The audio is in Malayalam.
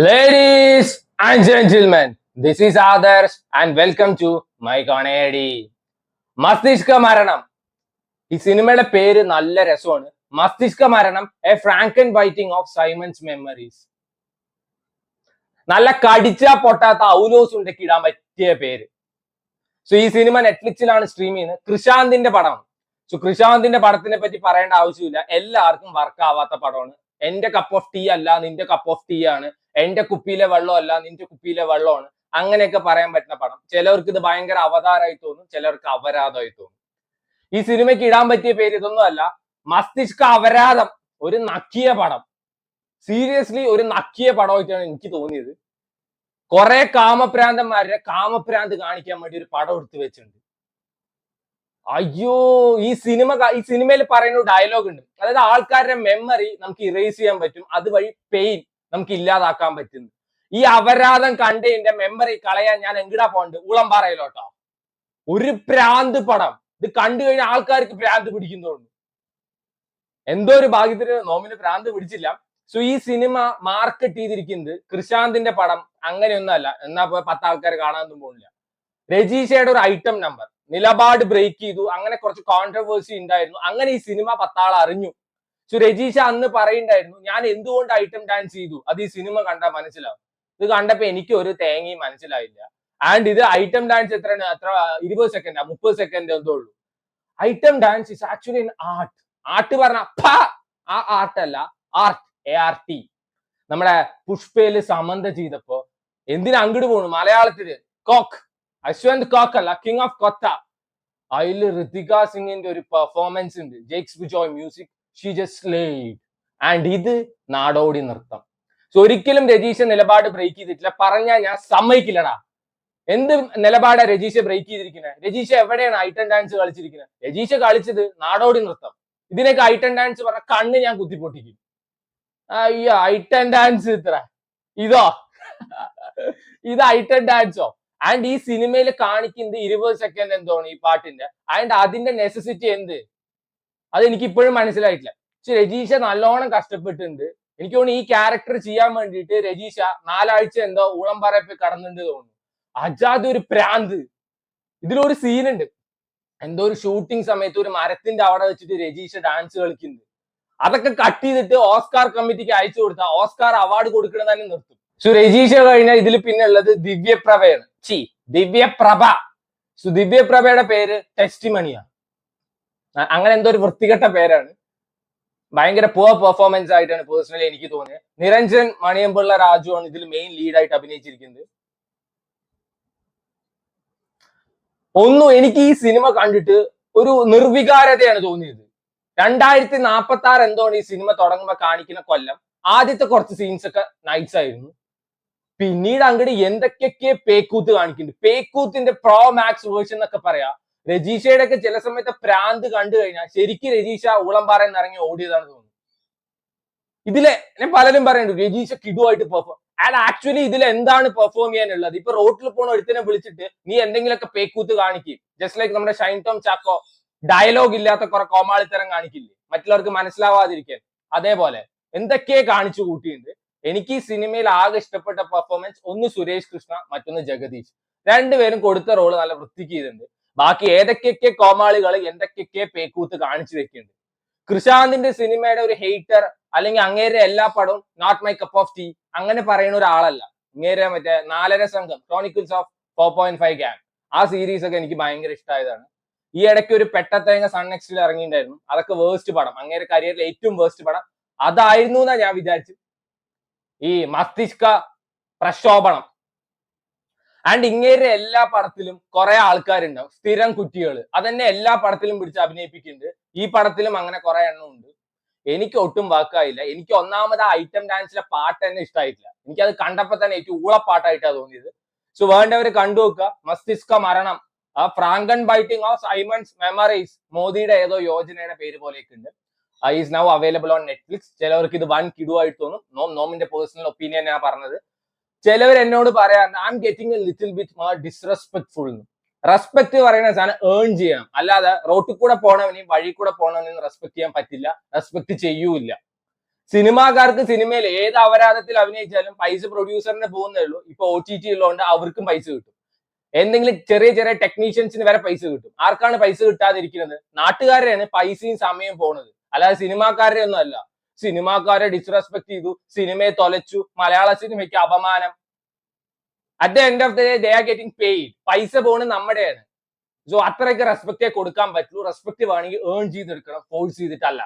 Ladies and gentlemen, this is Adarsh and welcome to my comedy. മസ്തിഷ്ക മരണം. ഈ സിനിമയുടെ പേര് നല്ല രസമാണ്. മസ്തിഷ്ക മരണം, a frankenbiting of Simon's memories. നല്ല കടിച്ചാ പൊട്ടാത്ത ഔലോസ് ഉണ്ടെങ്കിൽ ഇടാൻ പറ്റിയ പേര്. സോ ഈ സിനിമ നെറ്റ്ഫ്ലിക്സിലാണ് സ്ട്രീം ചെയ്യുന്നത്. കൃഷാന്തിന്റെ പടമാണ്. സോ കൃഷാന്തിന്റെ പടത്തിനെ പറ്റി പറയേണ്ട ആവശ്യമില്ല, എല്ലാവർക്കും വർക്ക് ആവാത്ത പടമാണ്. എന്റെ കപ്പ് ഓഫ് ടീ അല്ല, നിന്റെ കപ്പ് ഓഫ് ടീ ആണ്. എന്റെ കുപ്പിയിലെ വെള്ളം അല്ല, നിന്റെ കുപ്പിയിലെ വെള്ളമാണ്. അങ്ങനെയൊക്കെ പറയാൻ പറ്റുന്ന പടം. ചിലവർക്ക് ഇത് ഭയങ്കര അവതാരമായി തോന്നും, ചിലർക്ക് അപരാധമായി തോന്നും. ഈ സിനിമയ്ക്ക് ഇടാൻ പറ്റിയ പേര് ഇതൊന്നും അല്ല, മസ്തിഷ്ക അപരാധം. ഒരു നക്കിയ പടം. സീരിയസ്ലി ഒരു നക്കിയ പടമായിട്ടാണ് എനിക്ക് തോന്നിയത്. കുറെ കാമപ്രാന്തന്മാരുടെ കാമപ്രാന്ത് കാണിക്കാൻ വേണ്ടി ഒരു പടം എടുത്തു വെച്ചിട്ടുണ്ട്. അയ്യോ, ഈ സിനിമയിൽ പറയുന്ന ഡയലോഗ് ഉണ്ട്. അതായത് ആൾക്കാരുടെ മെമ്മറി നമുക്ക് ഇറേസ് ചെയ്യാൻ പറ്റും, അതുവഴി പെയിൻ നമുക്ക് ഇല്ലാതാക്കാൻ പറ്റുന്നു. ഈ അപരാധം കണ്ടതിന്റെ മെമ്മറി കളയാൻ ഞാൻ എങ്കിടാ പോണ്ട്, ഊളംപാറയിലോട്ടോ. ഒരു പ്രാന്ത് പടം. ഇത് കണ്ടു കഴിഞ്ഞാൽ ആൾക്കാർക്ക് പ്രാന്ത് പിടിക്കുന്നതുകൊണ്ട് എന്തോ ഒരു ഭാഗ്യത്തിന് നോമിന് പ്രാന്ത് പിടിച്ചില്ല. സോ ഈ സിനിമ മാർക്കറ്റ് ചെയ്തിരിക്കുന്നത് കൃഷാന്തിന്റെ പടം അങ്ങനെയൊന്നുമല്ല. എന്നാ 10 ആൾക്കാർ കാണാനൊന്നും പോകുന്നില്ല. രജീഷയുടെ ഒരു ഐറ്റം നമ്പർ നിലപാട് ബ്രേക്ക് ചെയ്തു, അങ്ങനെ കുറച്ച് കോൺട്രവേഴ്സി ഉണ്ടായിരുന്നു. അങ്ങനെ ഈ സിനിമ 10 ആൾ അറിഞ്ഞു. സോ രജീഷ അന്ന് പറയുണ്ടായിരുന്നു, ഞാൻ എന്തുകൊണ്ട് ഐറ്റം ഡാൻസ് ചെയ്തു, അത് ഈ സിനിമ കണ്ടാൽ മനസ്സിലാവും. ഇത് കണ്ടപ്പോ എനിക്ക് ഒരു തേങ്ങയും മനസ്സിലായില്ല. ആൻഡ് ഇത് ഐറ്റം ഡാൻസ് എത്ര 20 സെക്കൻഡ് 30 സെക്കൻഡ് എന്തോ ഉള്ളൂ. Item dance is actually an art. Art പറഞ്ഞ ആ ആർട്ട് അല്ല, ആർട്ട്, ART. നമ്മുടെ പുഷ്പയില് സമന്ത ചെയ്തപ്പോ എന്തിനാ അങ്ങോട്ട് പോണു മലയാളത്തില് കോക്ക്, അശ്വന്ത് കോക്ക് അല്ല, കിങ് ഓഫ് കൊത്ത. അതില് ഋതിക സിംഗിന്റെ ഒരു പെർഫോമൻസ് ഉണ്ട്. Jakes Bijoy music, she just Slade. And ഇത് നാടോടി നൃത്തം. സോ ഒരിക്കലും രജീഷ നിലപാട് ബ്രേക്ക് ചെയ്തിട്ടില്ല. പറഞ്ഞാൽ ഞാൻ സമ്മതിക്കില്ലടാ. എന്ത് നിലപാടാ രജീഷ ബ്രേക്ക് ചെയ്തിരിക്കുന്നത്? രജീഷ എവിടെയാണ് ഐറ്റം ഡാൻസ് കളിച്ചിരിക്കുന്നത്? രജീഷ കളിച്ചത് നാടോടി നൃത്തം. ഇതിനൊക്കെ ഐറ്റം ഡാൻസ് പറഞ്ഞ കണ്ണ് ഞാൻ കുത്തിപ്പൊട്ടിക്കും. അയ്യോ, ഐറ്റം ഡാൻസ് ഇത്ര ഇതോ? ഇത് ഐറ്റം ഡാൻസോ? ആൻഡ് ഈ സിനിമയിൽ കാണിക്കുന്നത് 20 സെക്കൻഡ് എന്തോണ് ഈ പാട്ടിന്റെ. ആൻഡ് അതിന്റെ നെസസിറ്റി എന്ത്, അത് എനിക്ക് ഇപ്പോഴും മനസ്സിലായിട്ടില്ല. പക്ഷെ രജീഷ നല്ലോണം കഷ്ടപ്പെട്ടിട്ടുണ്ട്. എനിക്ക് തോന്നുന്നു ഈ ക്യാരക്ടർ ചെയ്യാൻ വേണ്ടിയിട്ട് രജീഷ 4 ആഴ്ച എന്തോ ഊളംപാറയിൽ കടന്നിട്ടുണ്ട് തോന്നുന്നു. അജാദ് ഒരു പ്രാന്ത്. ഇതിലൊരു സീനുണ്ട്, എന്തോ ഒരു ഷൂട്ടിംഗ് സമയത്ത് ഒരു മരത്തിന്റെ അവിടെ വെച്ചിട്ട് രജീഷ ഡാൻസ് കളിക്കുന്നത്. അതൊക്കെ കട്ട് ചെയ്തിട്ട് ഓസ്കാർ കമ്മിറ്റിക്ക് അയച്ചു കൊടുത്താൽ ഓസ്കാർ അവാർഡ് കൊടുക്കുന്നത് തന്നെ നിർത്തും. സോ രജീഷ കഴിഞ്ഞാൽ ഇതിൽ പിന്നെ ഉള്ളത് ദിവ്യപ്രഭയാണ്. ദിവ്യപ്രഭ. സോ ദിവ്യപ്രഭയുടെ പേര് ടെസ്റ്റിമണിയാണ്. അങ്ങനെ എന്തോ ഒരു വൃത്തികെട്ട പേരാണ്. ഭയങ്കര പുവർ പെർഫോമൻസ് ആയിട്ടാണ് പേഴ്സണലി എനിക്ക് തോന്നിയത്. നിരഞ്ജൻ മണിയമ്പിള്ള രാജു ആണ് ഇതിൽ മെയിൻ ലീഡായിട്ട് അഭിനയിച്ചിരിക്കുന്നത്. എനിക്ക് ഈ സിനിമ കണ്ടിട്ട് ഒരു നിർവികാരതയാണ് തോന്നിയത്. 2046 എന്തോണ് ഈ സിനിമ തുടങ്ങുമ്പോ കാണിക്കുന്ന കൊല്ലം. ആദ്യത്തെ കുറച്ച് സീൻസ് ഒക്കെ നൈസ് ആയിരുന്നു. പിന്നീട് അങ്ങോട്ട് എന്തൊക്കെയൊക്കെ പേക്കൂത്ത് കാണിക്കുന്നുണ്ട്. പേക്കൂത്തിന്റെ പ്രോ മാക്സ് വേർഷൻ എന്നൊക്കെ പറയാ. രജീഷയുടെ ഒക്കെ ചില സമയത്ത് പ്രാന്ത് കണ്ടു കഴിഞ്ഞാൽ ശരിക്കും രജീഷ ഊളംപാറയിൽ നിന്ന് ഇറങ്ങി ഓടിയതാണ് തോന്നുന്നു. ഇതിലെ ഞാൻ പലരും പറയുന്നുണ്ട് രജീഷ കിടുവായിട്ട് പെർഫോം. ആക്ച്വലി ഇതിൽ എന്താണ് പെർഫോം ചെയ്യാനുള്ളത്? ഇപ്പൊ റോട്ടിൽ പോണ ഒരുത്തിനെ വിളിച്ചിട്ട് നീ എന്തെങ്കിലുമൊക്കെ പേക്കൂത്ത് കാണിക്കും. ജസ്റ്റ് ലൈക്ക് നമ്മുടെ ഷൈൻ ടോം ചാക്കോ ഡയലോഗ് ഇല്ലാത്ത കുറെ കോമാളിത്തരം കാണിക്കില്ലേ, മറ്റുള്ളവർക്ക് മനസ്സിലാവാതിരിക്കാൻ. അതേപോലെ എന്തൊക്കെയെ കാണിച്ചു കൂട്ടിയിട്ടുണ്ട്. എനിക്ക് ഈ സിനിമയിൽ ആകെ ഇഷ്ടപ്പെട്ട പെർഫോമൻസ് ഒന്ന് സുരേഷ് കൃഷ്ണ, മറ്റൊന്ന് ജഗദീഷ്. രണ്ടുപേരും കൊടുത്ത റോള് നല്ല വൃത്തിക്ക് ചെയ്തിട്ടുണ്ട്. ബാക്കി ഏതൊക്കെയൊക്കെ കോമാളികൾ എന്തൊക്കെയൊക്കെ പേക്കൂത്ത് കാണിച്ചു വെക്കുന്നുണ്ട്. കൃഷാന്തിന്റെ സിനിമയുടെ ഒരു ഹെയ്റ്റർ അല്ലെങ്കിൽ അങ്ങേരെ എല്ലാ പടവും not my cup of tea അങ്ങനെ പറയുന്ന ഒരാളല്ല. അങ്ങേരെ മറ്റേ 4.5 സംഘം ക്രോണിക്കിൾസ് ഓഫ് 4.5 ഗ്യാങ് ആ സീരീസ് ഒക്കെ എനിക്ക് ഭയങ്കര ഇഷ്ടമായതാണ്. ഈ ഇടയ്ക്ക് ഒരു പെട്ടത്തേങ്ങ സൺ നെക്സ്റ്റിൽ ഇറങ്ങിയിട്ടുണ്ടായിരുന്നു. അതൊക്കെ വേഴ്സ്റ്റ് പടം, അങ്ങേരെ കരിയറിലെ ഏറ്റവും വേഴ്സ്റ്റ് പടം അതായിരുന്നു എന്നാ ഞാൻ വിചാരിച്ചു. ഈ മസ്തിഷ്ക പ്രക്ഷോഭണം. ആൻഡ് ഇങ്ങേരെ എല്ലാ പടത്തിലും കുറെ ആൾക്കാരുണ്ടാവും, സ്ഥിരം കുറ്റികൾ. അതന്നെ എല്ലാ പടത്തിലും പിടിച്ച് അഭിനയിപ്പിക്കുന്നുണ്ട്. ഈ പടത്തിലും അങ്ങനെ കുറെ എണ്ണം ഉണ്ട്. എനിക്ക് ഒട്ടും വാക്കായില്ല. എനിക്ക് ഒന്നാമത് ആ ഐറ്റം ഡാൻസിലെ പാട്ട് തന്നെ ഇഷ്ടമായിട്ടില്ല. എനിക്കത് കണ്ടപ്പോ തന്നെ ഏറ്റവും ഊളപ്പാട്ടായിട്ടാണ് തോന്നിയത്. സോ വേണ്ടവര് കണ്ടു നോക്കുക. മസ്തിഷ്ക മരണം, ആ ഫ്രാങ്കൻ ബൈറ്റിംഗ് ഓഫ് സൈമൺസ് മെമ്മറീസ്, മോദിയുടെ ഏതോ യോജനയുടെ പേര് പോലെയൊക്കെ ഉണ്ട്. Is now available on Netflix. ചിലവർക്ക് ഇത് വൻ കിടുവായിട്ട് തോന്നും. നോമിന്റെ പേഴ്സണൽ ഒപ്പീനിയൻ ഞാൻ പറഞ്ഞത്. ചിലവർ എന്നോട് പറയാറുണ്ട് I am getting A little bit more disrespectful. Respect പറയുന്ന സാധനം ഏൺ ചെയ്യണം, അല്ലാതെ റോട്ടിൽ കൂടെ പോണവനെയും വഴി കൂടെ പോണവനെയും റെസ്പെക്ട് ചെയ്യാൻ പറ്റില്ല, റെസ്പെക്ട് ചെയ്യൂല. സിനിമാക്കാർക്ക് സിനിമയിൽ ഏത് അപരാധത്തിൽ അഭിനയിച്ചാലും പൈസ പ്രൊഡ്യൂസറിന് പോകുന്നേ ഉള്ളൂ. ഇപ്പൊ OTT ഉള്ളതുകൊണ്ട് അവർക്കും പൈസ കിട്ടും. എന്തെങ്കിലും ചെറിയ ചെറിയ ടെക്നീഷ്യൻസിന് വരെ പൈസ കിട്ടും. ആർക്കാണ് പൈസ കിട്ടാതിരിക്കുന്നത്? നാട്ടുകാരെയാണ് പൈസയും സമയവും പോണത്, അല്ലാതെ സിനിമാക്കാരുടെ ഒന്നും അല്ല. സിനിമാക്കാരെ ഡിസ്റെസ്പെക്ട് ചെയ്തു, സിനിമയെ തൊലച്ചു, മലയാള സിനിമയ്ക്ക് അപമാനം. At the end of the day they are getting paid. പൈസ പോണ് നമ്മുടെയാണ്. സോ അത്രയൊക്കെ റെസ്പെക്റ്റേ കൊടുക്കാൻ പറ്റുള്ളൂ. റെസ്പെക്ട് വേണമെങ്കിൽ ഏൺ ചെയ്തെടുക്കണം, ഫോഴ്സ് ചെയ്തിട്ടല്ല.